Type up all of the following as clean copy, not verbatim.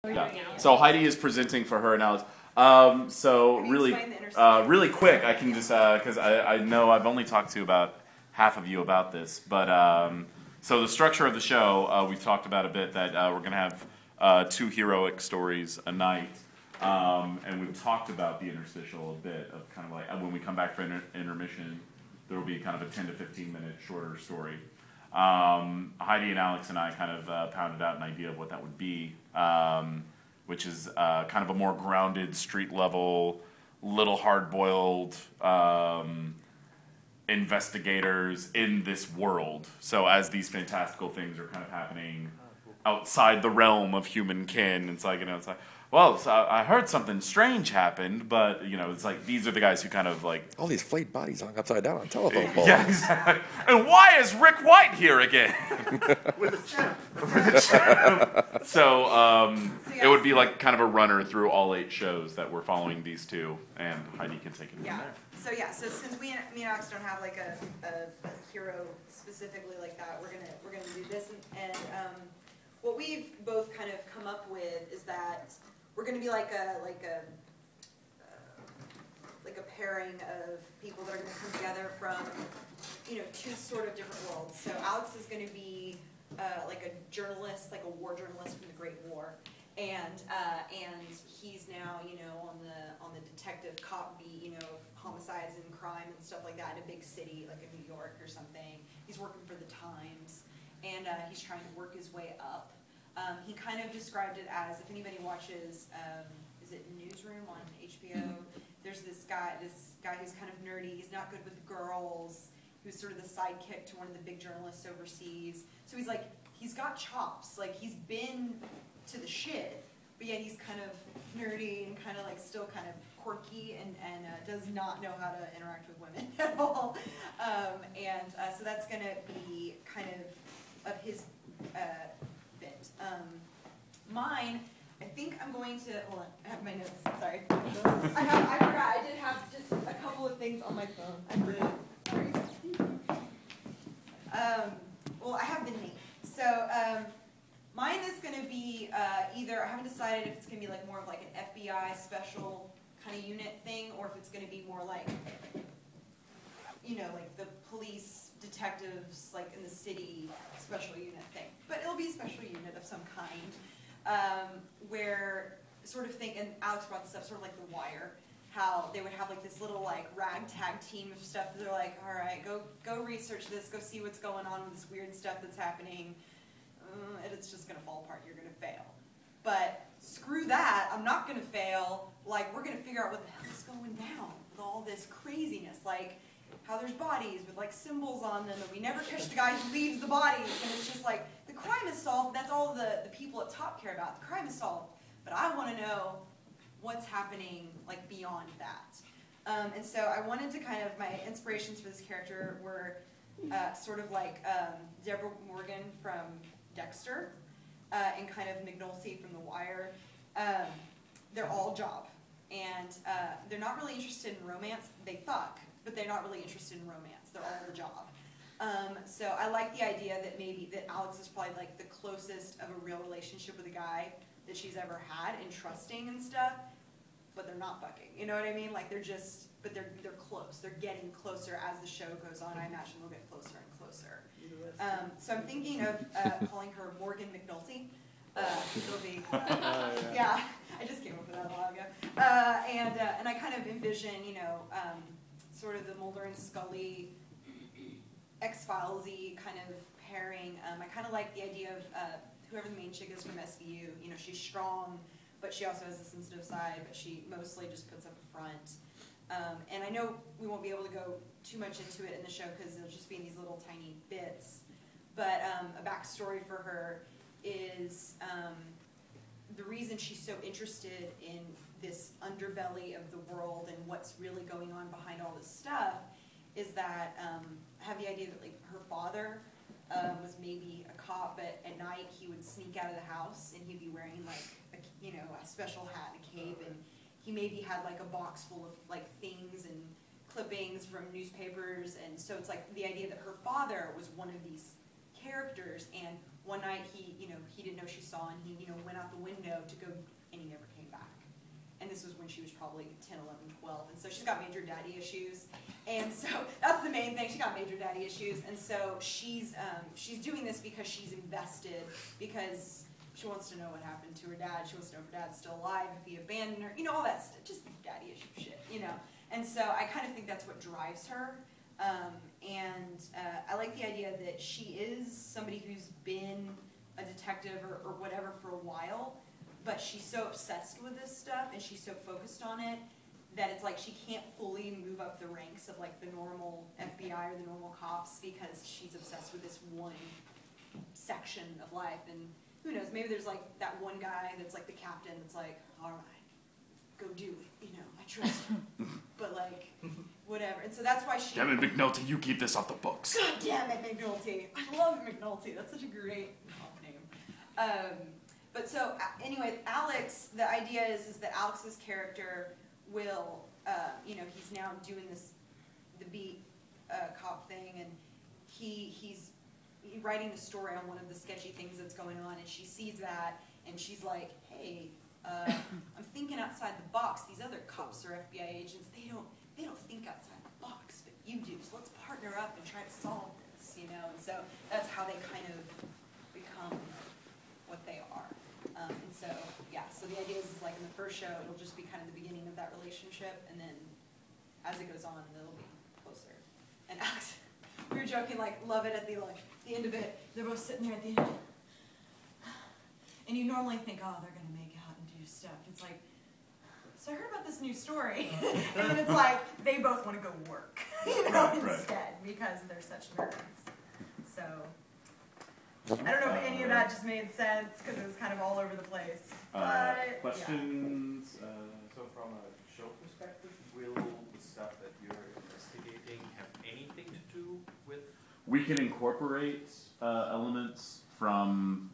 Yeah. So Heidi is presenting for her and Alex. So really, really quick, I can just because I know I've only talked to about half of you about this, but so the structure of the show we've talked about a bit that we're gonna have 2 heroic stories a night, and we've talked about the interstitial a bit of kind of like when we come back for intermission, there will be kind of a 10 to 15 minute shorter story. Heidi and Alex and I kind of pounded out an idea of what that would be, which is kind of a more grounded, street level, little hard-boiled investigators in this world. So as these fantastical things are kind of happening outside the realm of human kin, it's like, it's like, well, so I heard something strange happened, but, it's like, these are the guys who kind of like... All these flayed bodies hung upside down on telephone poles. Yeah, exactly. And why is Rick White here again? With a chimp. With a chimp. So, it would be like kind of a runner through all 8 shows that we're following these 2, and Heidi can take it from there. So since me and Alex don't have like a hero specifically like that, we're gonna do this, and what we've both kind of come up with is that we're going to be like a pairing of people that are going to come together from 2 sort of different worlds. So Alex is going to be like a journalist, like a war journalist from the Great War, and he's now on the detective cop beat, homicides and crime and stuff like that in a big city like in New York or something. He's working for the Times, and he's trying to work his way up. He kind of described it as, if anybody watches, is it Newsroom on HBO? There's this guy who's kind of nerdy. He's not good with girls. He was sort of the sidekick to one of the big journalists overseas. So he's like, he's got chops. Like, he's been to the shit, but yet he's kind of nerdy and kind of like still kind of quirky and does not know how to interact with women at all. So that's going to be kind of his bit. Mine, I think I'm going to, hold on, I have my notes, sorry. I forgot, I did have just a couple of things on my phone. I did. Well, I have the name. So, mine is going to be either, I haven't decided if it's going to be like more of like an FBI special kind of unit thing, or if it's going to be more like, like the police detectives like in the city special unit thing. But it'll be a special unit of some kind, where sort of think, and Alex brought this up, sort of like The Wire, how they would have like this little like ragtag team of stuff that they're like, all right, go research this, go see what's going on with this weird stuff that's happening. It's just gonna fall apart, you're gonna fail. But screw that, I'm not gonna fail, like we're gonna figure out what the hell is going down with all this craziness, like how there's bodies with like symbols on them, and we never catch the guy who leaves the bodies, and it's just like, the crime is solved, that's all the people at top care about, the crime is solved, but I want to know what's happening like beyond that. And so I wanted to kind of, my inspirations for this character were sort of like Deborah Morgan from Dexter, and kind of McNulty from The Wire. They're all job, and they're not really interested in romance. They fuck, but they're not really interested in romance. They're all the job. So I like the idea that maybe that Alex is probably like the closest of a real relationship with a guy that she's ever had, and trusting and stuff, but they're not fucking. You know what I mean? Like they're just, but they're close. They're getting closer as the show goes on. I imagine they'll get closer and closer. So I'm thinking of calling her Morgan McNulty. It'll be, yeah, I just came up with that a while ago. And I kind of envision, sort of the Mulder and Scully, X-Files-y kind of pairing. I kind of like the idea of whoever the main chick is from SVU. She's strong, but she also has a sensitive side, but she mostly just puts up a front. And I know we won't be able to go too much into it in the show because it'll just be in these little tiny bits. But a backstory for her is the reason she's so interested in this underbelly of the world and what's really going on behind all this stuff is that I have the idea that like her father was maybe a cop, but at night he would sneak out of the house and he'd be wearing like a special hat and a cape, and he maybe had like a box full of like things and clippings from newspapers, and so it's like the idea that her father was one of these characters, and one night he didn't know she saw, and he went out the window to go, and he never came back. And this was when she was probably 10, 11, 12. And so she's got major daddy issues. And so that's the main thing. She got major daddy issues. And so she's doing this because she's invested, because she wants to know what happened to her dad. She wants to know if her dad's still alive, if he abandoned her, all that stuff, just daddy issue shit, And so I kind of think that's what drives her. I like the idea that she is somebody who's been a detective or whatever for a while, but she's so obsessed with this stuff and she's so focused on it that it's like she can't fully move up the ranks of like the normal FBI or the normal cops because she's obsessed with this one section of life. And who knows, maybe there's like that one guy that's like the captain that's like, all right, go do it, I trust you. But like, whatever. And so that's why she... Damn it, McNulty, you keep this off the books. God damn it, McNulty. I love McNulty. That's such a great name. But so, anyway, Alex, the idea is that Alex's character will, he's now doing the beat cop thing, and he's writing the story on one of the sketchy things that's going on, and she sees that, and she's like, hey, I'm thinking outside the box. These other cops are FBI agents. They don't think outside the box, but you do. So let's partner up and try to solve this, And so that's how they kind of become what they are. And so, yeah, so the idea is like in the first show, it'll just be kind of the beginning of that relationship, and then as it goes on, it'll be closer. And Alex, we were joking, like, love it at the end of it. They're both sitting there at the end. And you normally think, oh, they're going to make out and do stuff. It's like, so I heard about this new story. And then it's like, they both want to go work, instead, because they're such nerds. So... I don't know if any of that just made sense because it was kind of all over the place. But, questions? Yeah. So from a show perspective, will the stuff that you're investigating have anything to do with? We can incorporate elements from,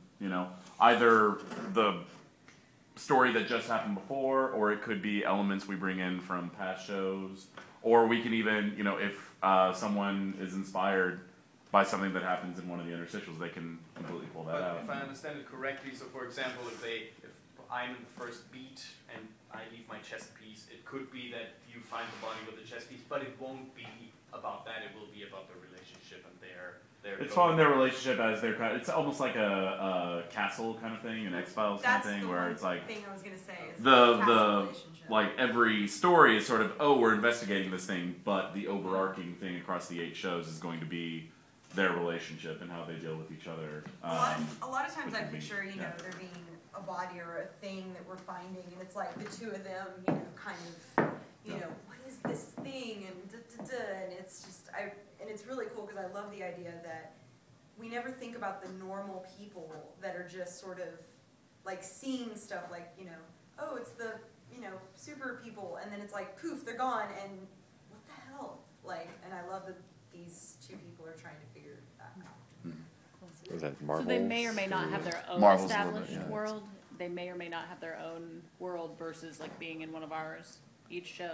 either the story that just happened before, or it could be elements we bring in from past shows, or we can even, if someone is inspired by something that happens in one of the interstitials, they can completely pull that out. If I understand it correctly, so for example, if I'm in the first beat and I leave my chess piece, it could be that you find the body with the chess piece, but it won't be about that. It will be about the relationship and their. It's following their relationship as their kind. It's almost like a castle kind of thing, an X-Files kind of thing, where it's like thing I was gonna say is the like every story is sort of, oh, we're investigating this thing, but the overarching thing across the 8 shows is going to be their relationship and how they deal with each other. A lot of times I picture, there being a body or a thing that we're finding, and it's like the two of them, kind of, what is this thing, and and it's just, and it's really cool because I love the idea that we never think about the normal people that are just sort of like seeing stuff like, oh, it's the, super people, and then it's like, poof, they're gone, and what the hell? Like, and I love that these two people are trying to figure that out. Was that Marvel? So they may or may not have their own Marvel's established yeah. world. They may or may not have their own world versus like being in one of ours each show.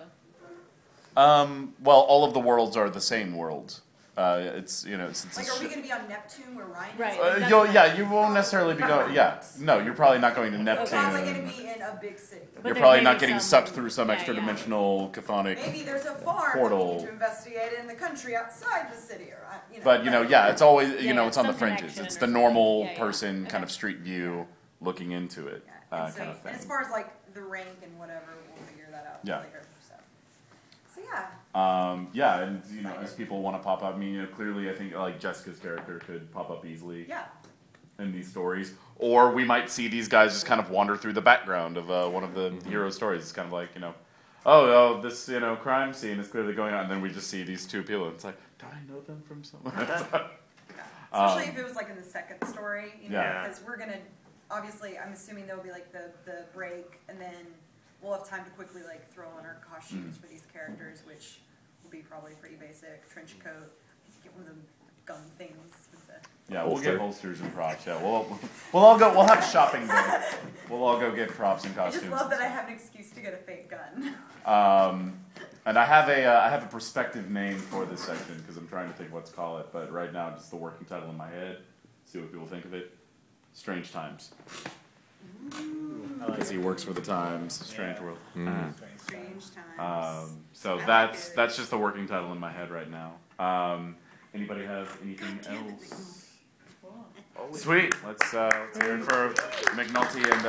Well, all of the worlds are the same world. It's Like, are we going to be on Neptune where Ryan is? Right. you won't necessarily be going. Yeah, no, you're probably not going to We're Neptune. probably going to be in a big city. But You're there probably may not be getting some- sucked through some yeah, extra yeah. dimensional chthonic. Maybe there's a farm Portal. that we need to investigate in the country outside the city, or But it's always Yeah, it's on the some fringes. connection It's or the something. normal Yeah, yeah. person Okay. kind of street view looking into it Yeah. And kind of so, thing. and as far as like the rank and whatever, we'll figure that out Yeah. later. So yeah. And as people want to pop up, I mean, clearly, I think like Jessica's character could pop up easily Yeah. in these stories, or we might see these guys just kind of wander through the background of one of the hero stories. It's kind of like oh, this crime scene is clearly going on, and then we just see these two people, and it's like, do I know them from somewhere? Especially if it was like in the second story, Yeah. because we're gonna obviously, I'm assuming there'll be like the break, and then we'll have time to quickly like throw on our costumes for these characters, which will be probably pretty basic. Trench coat, get one of the gun things with the. Yeah, we'll get holsters and props. Yeah, we'll all go. We'll have shopping day. We'll all go get props and I costumes. just love that I have an excuse to get a fake gun. And I have a prospective name for this section because I'm trying to think what to call it. But right now, just the working title in my head. See what people think of it. Strange Times. I like Because he works for the Times. Strange World. Strange times. So I that's like it. just the working title in my head right now. Anybody have anything else? Sweet. Let's hear it for McNulty and